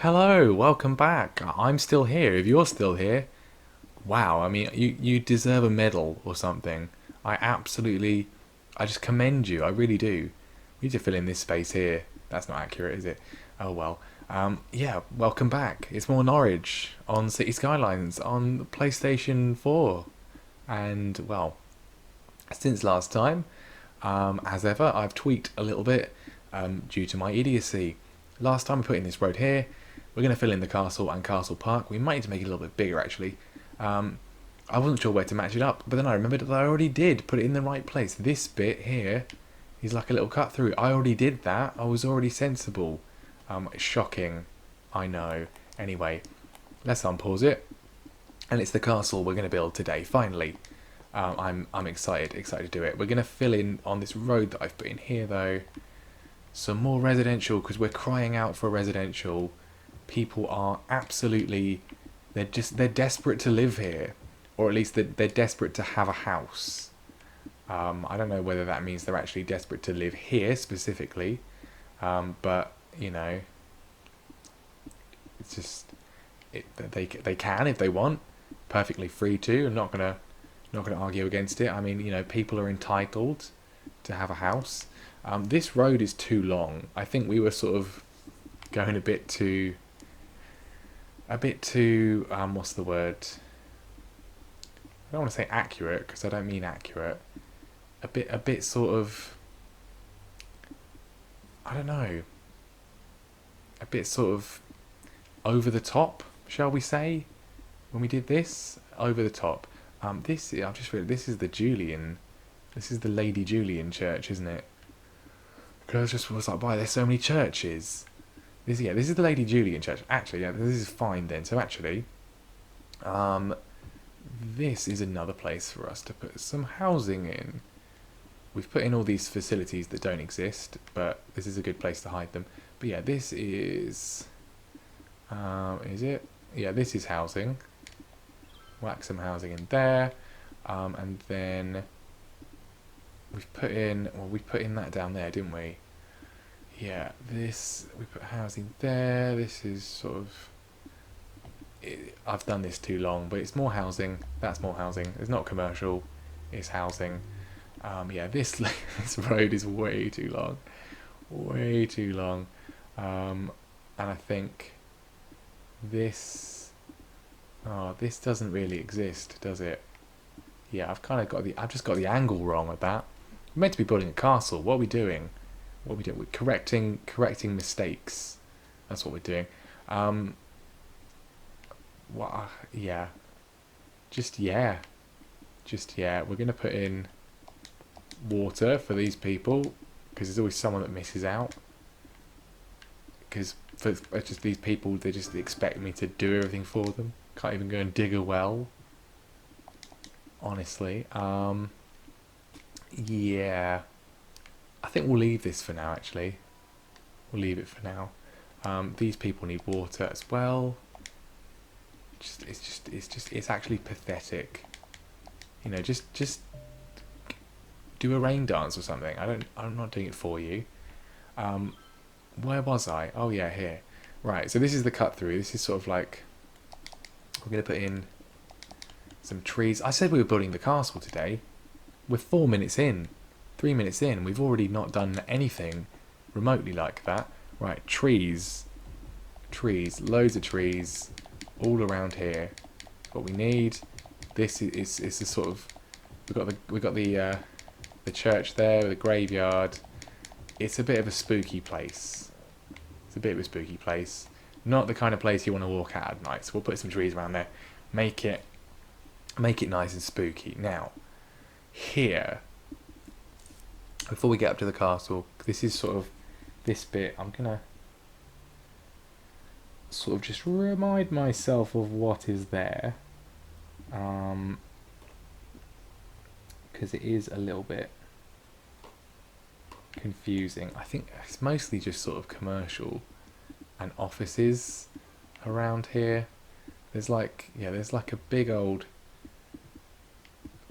Hello, welcome back. I'm still here. If you're still here, wow, I mean, you deserve a medal or something. I just commend you. I really do. We need to fill in this space here. That's not accurate, is it? Oh well. Yeah, welcome back. It's more Norwich on City Skylines on PlayStation 4. And, well, since last time, as ever, I've tweaked a little bit due to my idiocy. Last time we put in this road here. We're going to fill in the castle and castle park. We might need to make it a little bit bigger actually. I wasn't sure where to match it up, but then I remembered that I already did put it in the right place. This bit here is like a little cut through. I already did that. I was already sensible. Shocking. I know. Anyway, let's unpause it. And it's the castle we're going to build today, finally. I'm excited to do it. We're going to fill in on this road that I've put in here though. Some more residential, because we're crying out for residential. People are absolutely, they're desperate to live here, or at least they're desperate to have a house. I don't know whether that means they're actually desperate to live here specifically, but you know, it's just they can if they want, perfectly free to. I'm not gonna argue against it. I mean, you know, people are entitled to have a house. This road is too long. I think we were sort of going a bit too, what's the word? I don't want to say accurate because I don't mean accurate. A bit sort of, I don't know. A bit sort of over the top, shall we say? When we did this, over the top. I've just realized this is this is the Lady Julian church, isn't it? Because I just was like, why there's so many churches? This is the Lady Julian church. Actually, yeah, this is fine then. So actually, this is another place for us to put some housing in. We've put in all these facilities that don't exist, but this is a good place to hide them. But yeah, this is it? Yeah, this is housing. Whack some housing in there, and then we put in that down there, didn't we? Yeah, we put housing there. This is sort of, I've done this too long, but it's more housing. That's more housing. It's not commercial, it's housing. Yeah, this road is way too long, way too long, and I think this, this doesn't really exist, does it? Yeah, I've just got the angle wrong with that. We're meant to be building a castle. What are we doing? We're correcting mistakes. That's what we're doing. Yeah, just yeah, We're gonna put in water for these people because there's always someone that misses out. Because for just these people, they just expect me to do everything for them. Can't even go and dig a well. Honestly, yeah. I think we'll leave this for now. Actually, we'll leave it for now. These people need water as well. It's actually pathetic. You know, just do a rain dance or something. I'm not doing it for you. Where was I? Oh yeah, here. Right. So this is the cut through. This is sort of like, we're gonna put in some trees. I said we were building the castle today. We're 4 minutes in. 3 minutes in, we've already not done anything remotely like that. Right, trees, loads of trees, all around here. What we need. This is a sort of, we got the church there, the graveyard. It's a bit of a spooky place. It's a bit of a spooky place. Not the kind of place you want to walk out at night. So we'll put some trees around there, make it nice and spooky. Now, here, before we get up to the castle, this is sort of this bit. I'm gonna sort of just remind myself of what is there, because it is a little bit confusing. I think it's mostly just sort of commercial and offices around here. There's like a big old.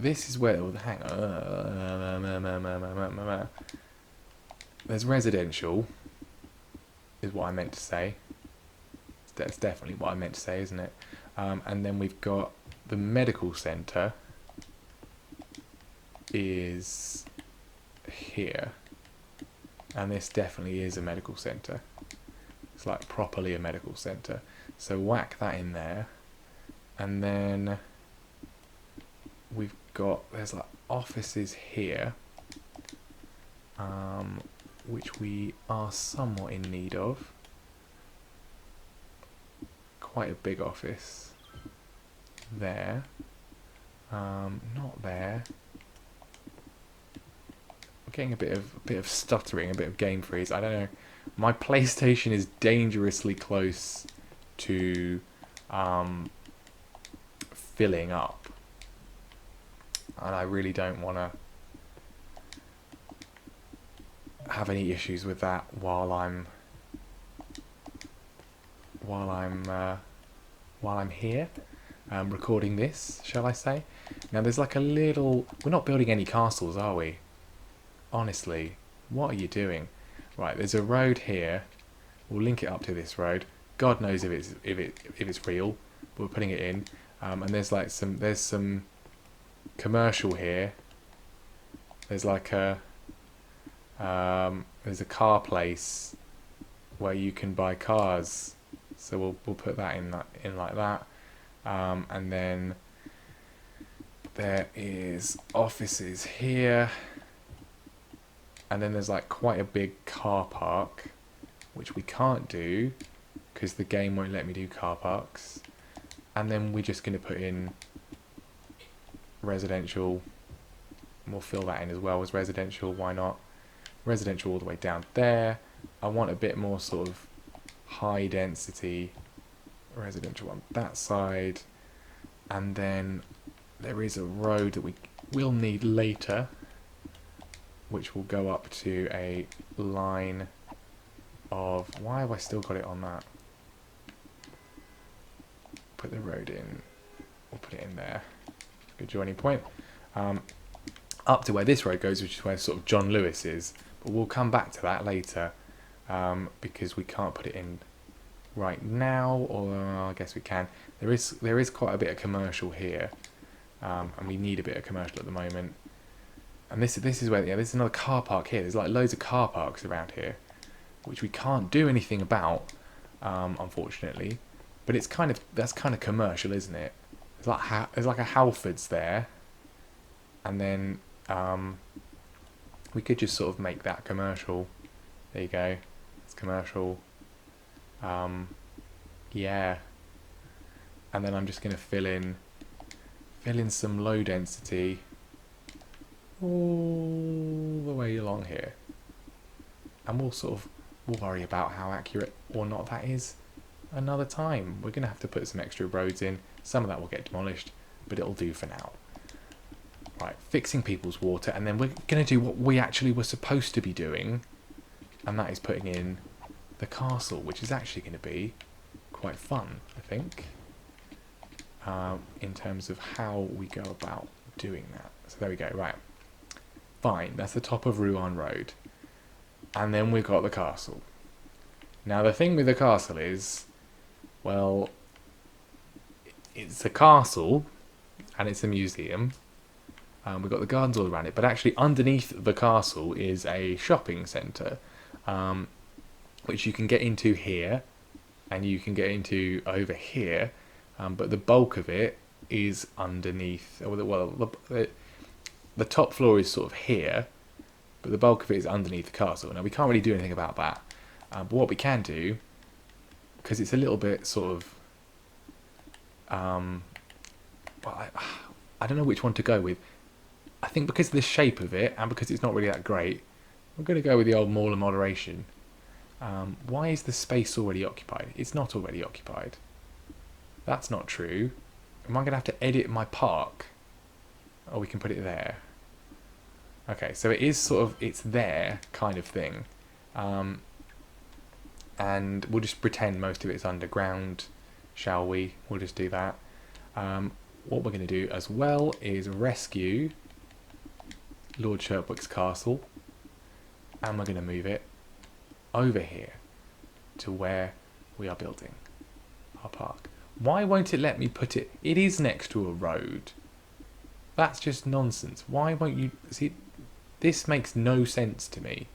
This is where, hang on. There's residential, is what I meant to say. that's definitely what I meant to say, isn't it? And then we've got the medical centre is here, and this definitely is a medical centre. It's like properly a medical centre. So whack that in there, and then we've got, there's like offices here, which we are somewhat in need of. Quite a big office there. Not there. I'm getting a bit of stuttering, a bit of game freeze. I don't know. My PlayStation is dangerously close to filling up, and I really don't want to have any issues with that while I'm here recording this, shall I say. Now there's like a little, we're not building any castles, are we? Honestly, what are you doing? Right, there's a road here. We'll link it up to this road. God knows if it's real, but we're putting it in. And there's like some commercial here. There's like there's a car place where you can buy cars. So we'll put that in like that. And then there is offices here. And then there's like quite a big car park, which we can't do because the game won't let me do car parks. And then we're just going to put in residential. We'll fill that in as well as residential, why not? Residential all the way down there. I want a bit more sort of high density residential on that side. And then there is a road that we will need later, which will go up to a line of, why have I still got it on that? Put the road in, we'll put it in there. Good joining point. Up to where this road goes, which is where sort of John Lewis is, but we'll come back to that later, because we can't put it in right now, or I guess we can. There is quite a bit of commercial here, and we need a bit of commercial at the moment. And this is where, yeah, this is another car park here. There's like loads of car parks around here, which we can't do anything about, unfortunately. But it's that's kind of commercial, isn't it? There's like a Halfords there, and then we could just sort of make that commercial. There you go. It's commercial. Yeah. And then I'm just going to fill in some low density all the way along here, and we'll worry about how accurate or not that is another time. We're going to have to put some extra roads in. Some of that will get demolished, but it'll do for now. Right, fixing people's water, and then we're going to do what we actually were supposed to be doing, and that is putting in the castle, which is actually going to be quite fun, I think, in terms of how we go about doing that. So there we go. Right. Fine, that's the top of Rouen Road. And then we've got the castle. Now the thing with the castle is, well, it's a castle and it's a museum. We've got the gardens all around it, but actually underneath the castle is a shopping centre, which you can get into here and you can get into over here, but the bulk of it is underneath. Well, the top floor is sort of here, but the bulk of it is underneath the castle. Now we can't really do anything about that, but what we can do, because it's a little bit sort of, well, I don't know which one to go with. I think because of the shape of it and because it's not really that great, we're going to go with the old Mall of Moderation. Why is the space already occupied? It's not already occupied. That's not true. Am I going to have to edit my park? Or we can put it there. Okay, so it is sort of, it's there kind of thing. And we'll just pretend most of it's underground, shall we? We'll just do that. What we're going to do as well is rescue Lord Sherbrooke's castle, and we're going to move it over here to where we are building. car park. Why won't it let me put it? It is next to a road. That's just nonsense. Why won't you see? This makes no sense to me.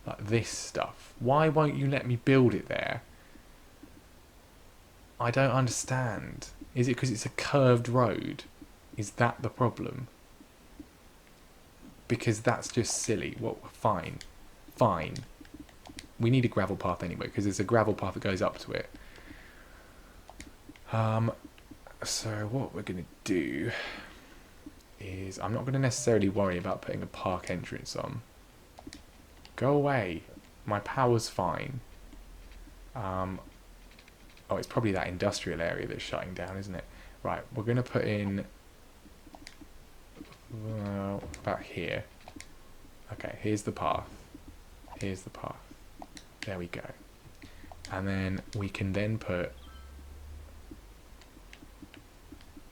Like this stuff. Why won't you let me build it there? I don't understand. Is it because it's a curved road? Is that the problem? Because that's just silly. Well, fine. Fine. We need a gravel path anyway, because there's a gravel path that goes up to it. So what we're going to do is... I'm not going to necessarily worry about putting a park entrance on. Go away. My power's fine. Oh, it's probably that industrial area that's shutting down, isn't it? Right, we're going to put in... about here. Okay, here's the path. Here's the path. There we go. And then we can then put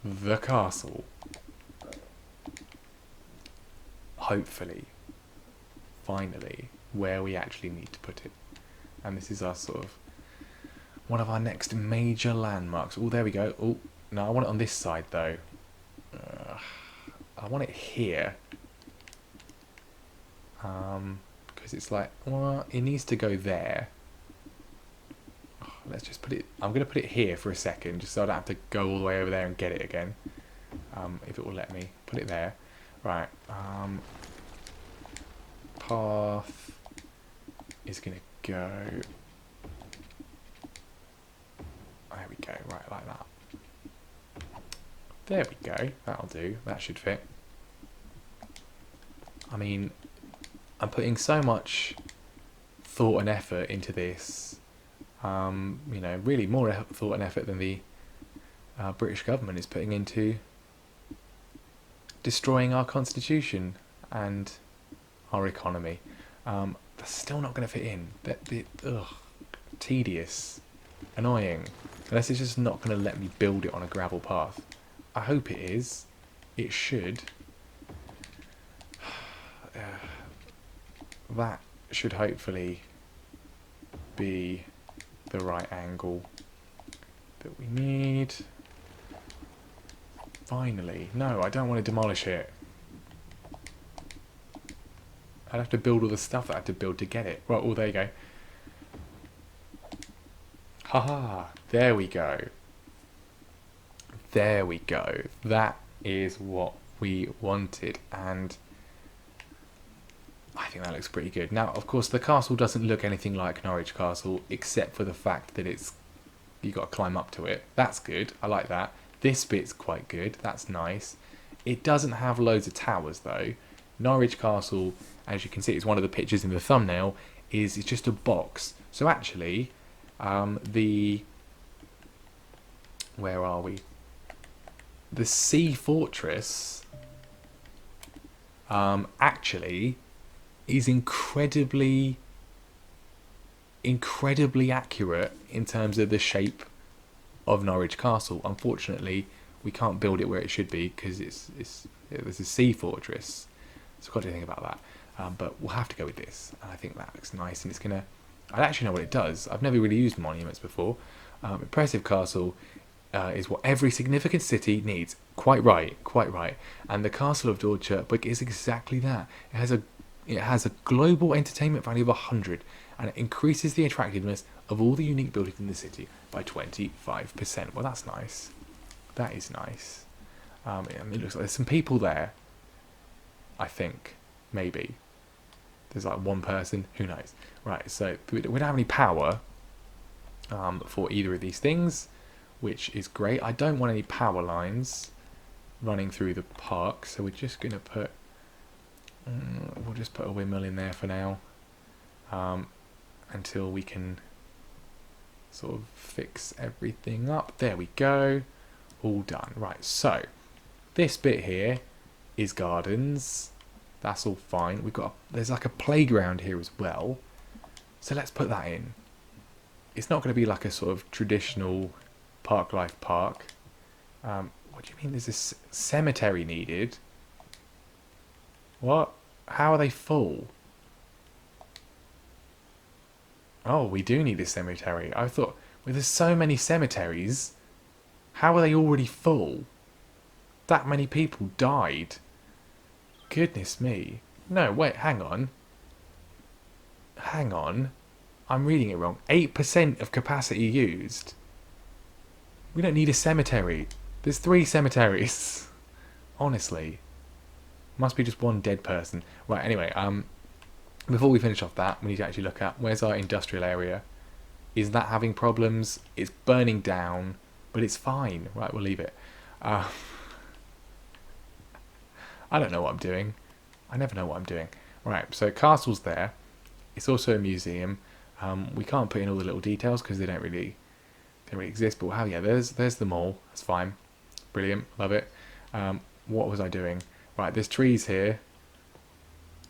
the castle. Hopefully. Finally. Where we actually need to put it. And this is our sort of... one of our next major landmarks. Oh, there we go. Oh, no, I want it on this side, though. I want it here. Because it's like, well, it needs to go there. Oh, let's just put it... I'm going to put it here for a second, just so I don't have to go all the way over there and get it again. If it will let me. Put it there. Right. Path is going to go... There we go. Right, like that. There we go. That'll do. That should fit. I mean, I'm putting so much thought and effort into this. You know, really more thought and effort than the British government is putting into destroying our constitution and our economy. That's still not going to fit in. Tedious, annoying. Unless it's just not going to let me build it on a gravel path. I hope it is. It should. That should hopefully be the right angle that we need. Finally. No, I don't want to demolish it. I'd have to build all the stuff that I had to build to get it. Right, oh, there you go. Haha, there we go. There we go. That is what we wanted, and I think that looks pretty good. Now, of course, the castle doesn't look anything like Norwich Castle, except for the fact that you got to climb up to it. That's good. I like that. This bit's quite good. That's nice. It doesn't have loads of towers, though. Norwich Castle, as you can see, it's one of the pictures in the thumbnail, it's just a box. So actually, where are we? The Sea Fortress actually is incredibly accurate in terms of the shape of Norwich Castle. Unfortunately, we can't build it where it should be because there's a sea fortress. So I've got to think about that. But we'll have to go with this. And I think that looks nice, and it's gonna... I actually know what it does. I've never really used monuments before. Impressive castle is what every significant city needs. Quite right, quite right. And the Castle of Dorchester is exactly that. It has a global entertainment value of 100, and it increases the attractiveness of all the unique buildings in the city by 25%. Well, that's nice. That is nice. I mean, it looks like there's some people there. I think, maybe. There's like one person, who knows. Right, so we don't have any power for either of these things, which is great. I don't want any power lines running through the park, so we're just going to put... we'll just put a windmill in there for now, until we can sort of fix everything up. There we go. All done. Right, so this bit here is gardens. That's all fine. There's like a playground here as well. So let's put that in. It's not going to be like a sort of traditional park life park. What do you mean there's a cemetery needed? What? How are they full? Oh, we do need a cemetery. I thought Well, there's so many cemeteries. How are they already full? That many people died. Goodness me. No, wait, hang on. Hang on. I'm reading it wrong. 8% of capacity used. We don't need a cemetery. There's 3 cemeteries. Honestly. Must be just one dead person. Right, anyway, before we finish off that, we need to actually look at where's our industrial area. Is that having problems? It's burning down, but it's fine. Right, we'll leave it. I don't know what I'm doing. I never know what I'm doing. Right, so castle's there. It's also a museum. We can't put in all the little details because they don't really exist. But we'll have, yeah, there's the mall. That's fine. Brilliant. Love it. What was I doing? Right, there's trees here.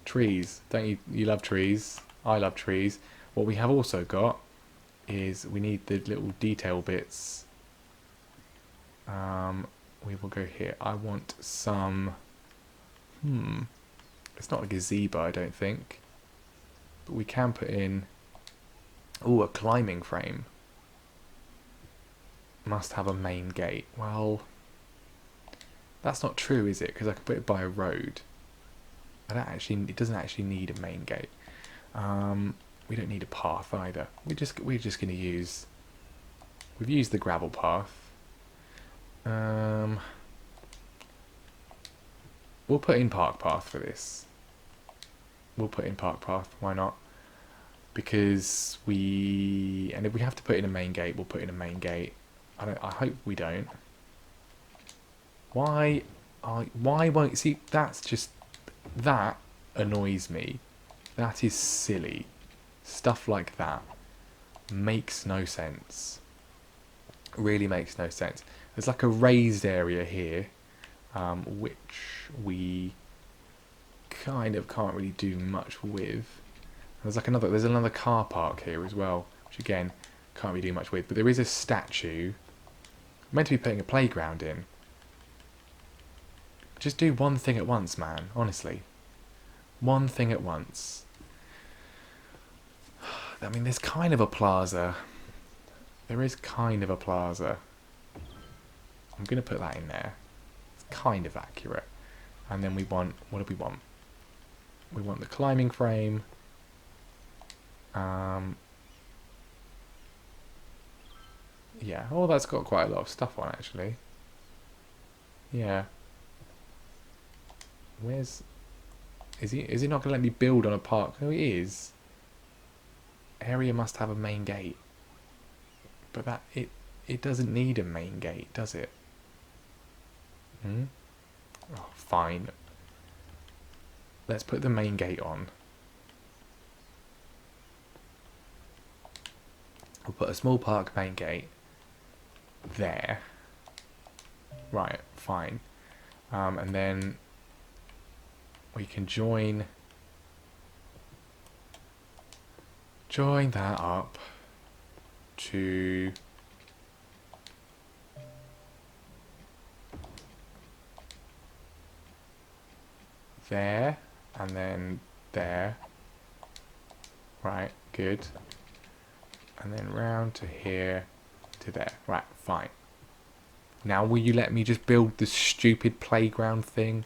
Trees. Don't you love trees? I love trees. What we have also got is we need the little detail bits. We will go here. I want some... It's not a gazebo, I don't think. But we can put in... Oh, a climbing frame. Must have a main gate. Well, that's not true, is it? Because I can put it by a road. It doesn't actually need a main gate. We don't need a path either. We're just going to use... We've used the gravel path. We'll put in park path for this. We'll put in park path. Why not? Because and if we have to put in a main gate, we'll put in a main gate. I hope we don't. Why won't... See, that annoys me. That is silly. Stuff like that makes no sense. Really makes no sense. There's like a raised area here, which we kind of can't really do much with. There's another car park here as well, which again can't really do much with. But there is a statue. I'm meant to be putting a playground in. Just do one thing at once, man. Honestly, one thing at once. I mean, there's kind of a plaza. There is kind of a plaza. I'm going to put that in there. It's kind of accurate. And then we want... What do we want? We want the climbing frame. Yeah. Oh, that's got quite a lot of stuff on, actually. Yeah. Where's... Is he not going to let me build on a park? No, he is. Area must have a main gate. But it doesn't need a main gate, does it? Oh, fine. Let's put the main gate on. We'll put a small park main gate there. Right, fine. And then we can join that up to there, and then there. Right, good. And then round to here, to there. Right, fine. Now will you let me just build the stupid playground thing?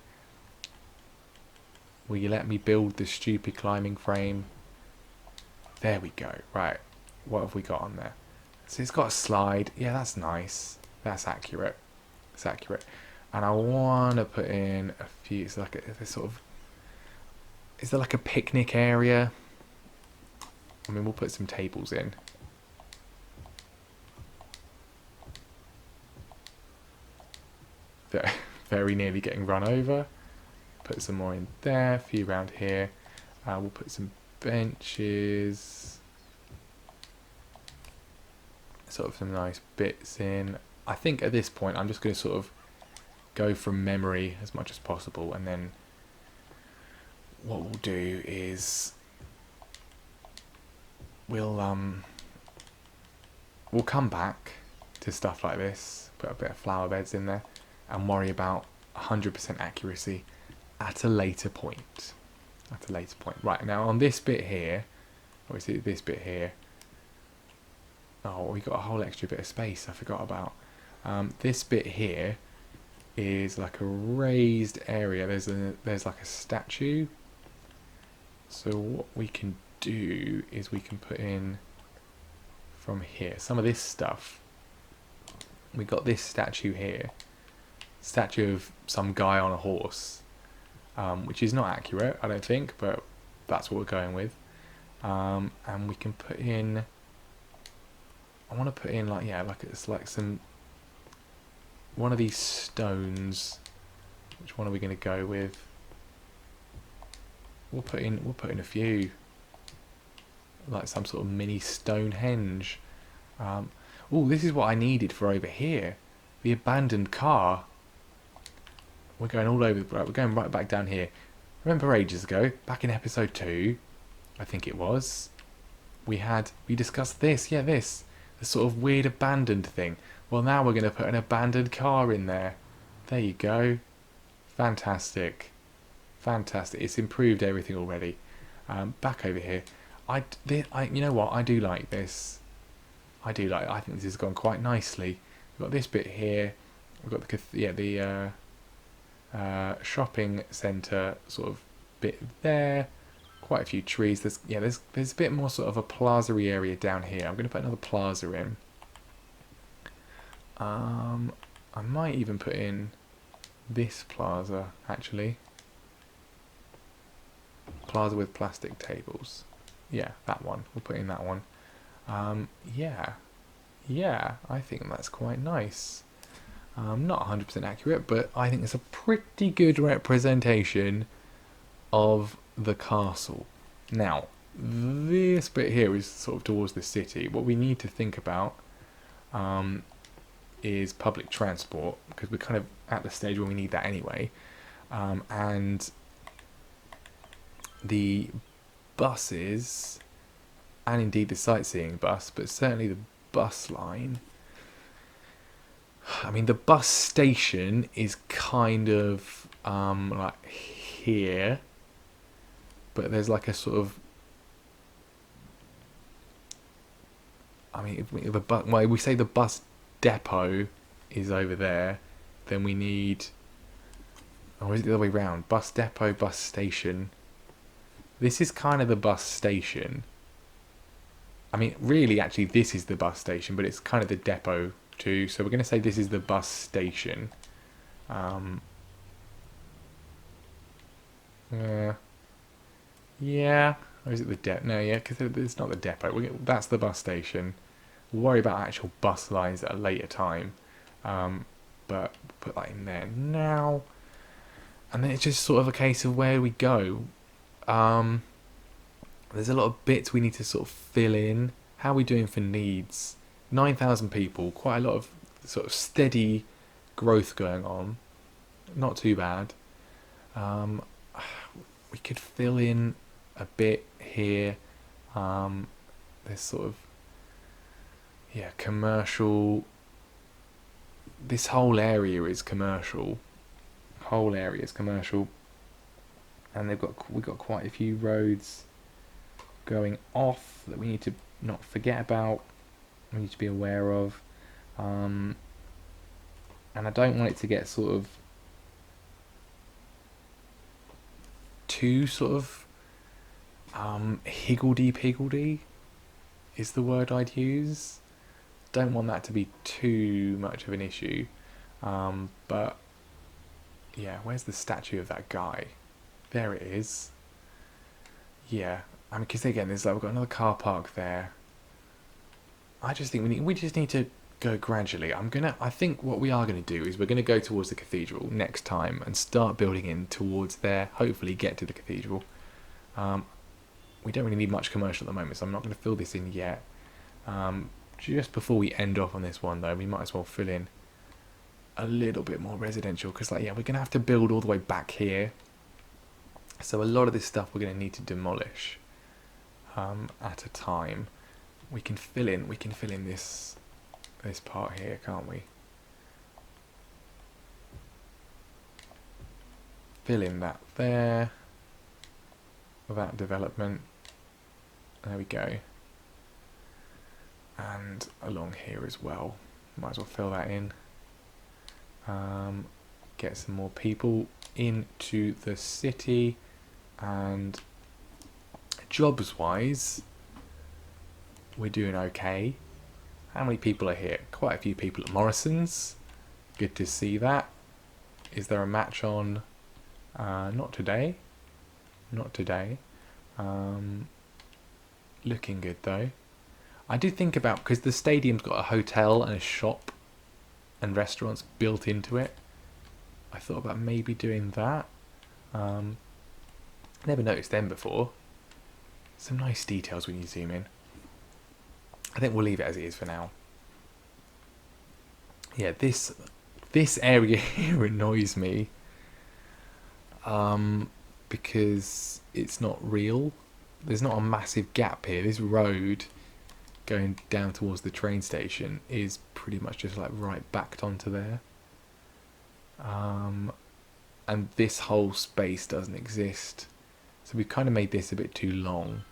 Will you let me build the stupid climbing frame? There we go. Right, what have we got on there? So it's got a slide. Yeah, that's nice. That's accurate. It's accurate. And I want to put in a few... It's like a sort of... Is there like a picnic area? I mean, we'll put some tables in. They're very nearly getting run over. Put some more in there. A few around here. We'll put some benches. Sort of some nice bits in. I think at this point I'm just going to sort of go from memory as much as possible, and then what we'll do is we'll come back to stuff like this, put a bit of flower beds in there, and worry about 100% accuracy at a later point. At a later point. Right, now on this bit here, obviously this bit here, Oh, we got a whole extra bit of space I forgot about. This bit here is like a raised area. There's like a statue. So what we can do is we can put in from here some of this stuff. We got this statue here, statue of some guy on a horse, which is not accurate, I don't think, but that's what we're going with. And we can put in. I want to put in like, yeah, like it's like some one of these stones. Which one are we going to go with? We'll put in a few, like some sort of mini Stonehenge. Oh, this is what I needed for over here. The abandoned car. We're going all over. Right, we're going right back down here. Remember ages ago, back in episode 2, I think it was, we discussed this. Yeah, this. The sort of weird abandoned thing. Well, now we're going to put an abandoned car in there. There you go. Fantastic. Fantastic. It's improved everything already. Back over here. You know what? I do like this. I think this has gone quite nicely. We've got this bit here. We've got the shopping centre sort of bit there. Quite a few trees. There's a bit more sort of a plaza-y area down here. I'm going to put another plaza in. I might even put in this plaza actually. Plaza with plastic tables. Yeah, that one. We'll put in that one. Yeah, I think that's quite nice. Not 100% accurate, but I think it's a pretty good representation of the castle. Now, this bit here is sort of towards the city. What we need to think about is public transport, because we're kind of at the stage where we need that anyway. And the buses, and indeed the sightseeing bus, but certainly the bus line. I mean, the bus station is kind of like here, but there's like a sort of. I mean, if we say the bus depot is over there, then we need. Or is it the other way round? Bus depot, bus station. This is kind of the bus station. I mean, really, actually, this is the bus station, but it's kind of the depot too. So we're going to say this is the bus station. Yeah. Or is it the depot? No, yeah, because it's not the depot. That's the bus station. We'll worry about actual bus lines at a later time. But put that in there now. And then it's just sort of a case of where we go. There's a lot of bits we need to sort of fill in. How are we doing for needs? 9,000 people, quite a lot of sort of steady growth going on. Not too bad. We could fill in a bit here. There's sort of, yeah, commercial. This whole area is commercial. And we've got quite a few roads going off that we need to not forget about. We need to be aware of. And I don't want it to get sort of too sort of higgledy-piggledy is the word I'd use. Don't want that to be too much of an issue. But yeah, where's the statue of that guy? There it is. Yeah, I mean, because again, we've got another car park there. I just think we just need to go gradually. I think what we are gonna do is we're gonna go towards the cathedral next time and start building in towards there. Hopefully, get to the cathedral. We don't really need much commercial at the moment, so I'm not going to fill this in yet. Just before we end off on this one, though, we might as well fill in a little bit more residential, because we're going to have to build all the way back here. So a lot of this stuff we're going to need to demolish at a time. We can fill in this part here, can't we? Fill in that there. That development. There we go. And along here as well. Might as well fill that in. Get some more people into the city, and jobs wise we're doing okay. How many people are here? Quite a few people at Morrison's. Good to see that. Is there a match on? Not today. Not today. Looking good though. I did think about, because the stadium's got a hotel and a shop and restaurants built into it, I thought about maybe doing that. Never noticed them before. Some nice details when you zoom in. I think we'll leave it as it is for now. Yeah, this area here annoys me. Because it's not real. There's not a massive gap here. This road going down towards the train station is pretty much just like right backed onto there. And this whole space doesn't exist. So we've kind of made this a bit too long.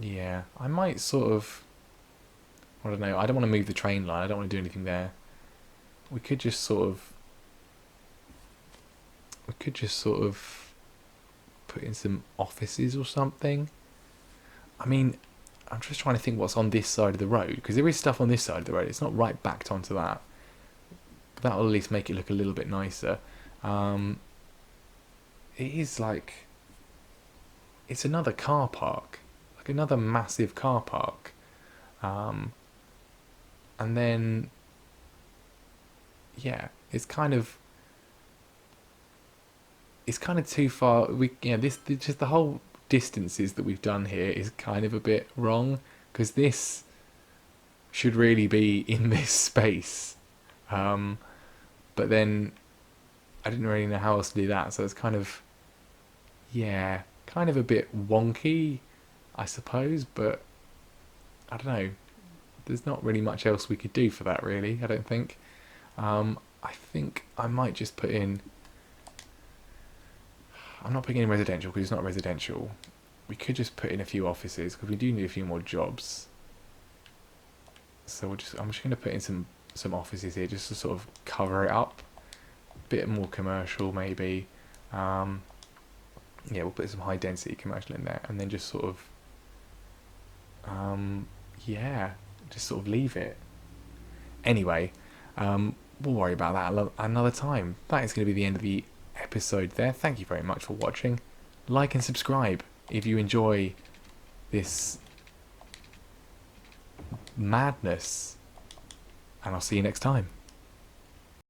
Yeah, I might sort of, I don't know, I don't want to move the train line, I don't want to do anything there. We could just sort of put in some offices or something. I mean, I'm just trying to think what's on this side of the road, because there is stuff on this side of the road. It's not right backed onto that. But that'll at least make it look a little bit nicer. It is like, it's another car park, like another massive car park. And then, yeah, it's kind of too far. This just the whole distances that we've done here is kind of a bit wrong, because this should really be in this space, but then I didn't really know how else to do that, so it's kind of a bit wonky, I suppose, but I don't know, there's not really much else we could do for that, really. I don't think. I think I might just put in, I'm not putting in residential because it's not residential. We could just put in a few offices because we do need a few more jobs. So I'm just going to put in some offices here just to sort of cover it up. A bit more commercial maybe. Yeah, we'll put some high density commercial in there, and then just sort of, just sort of leave it. Anyway, we'll worry about that another time. That is going to be the end of the episode there. Thank you very much for watching. Like and subscribe if you enjoy this madness, and I'll see you next time.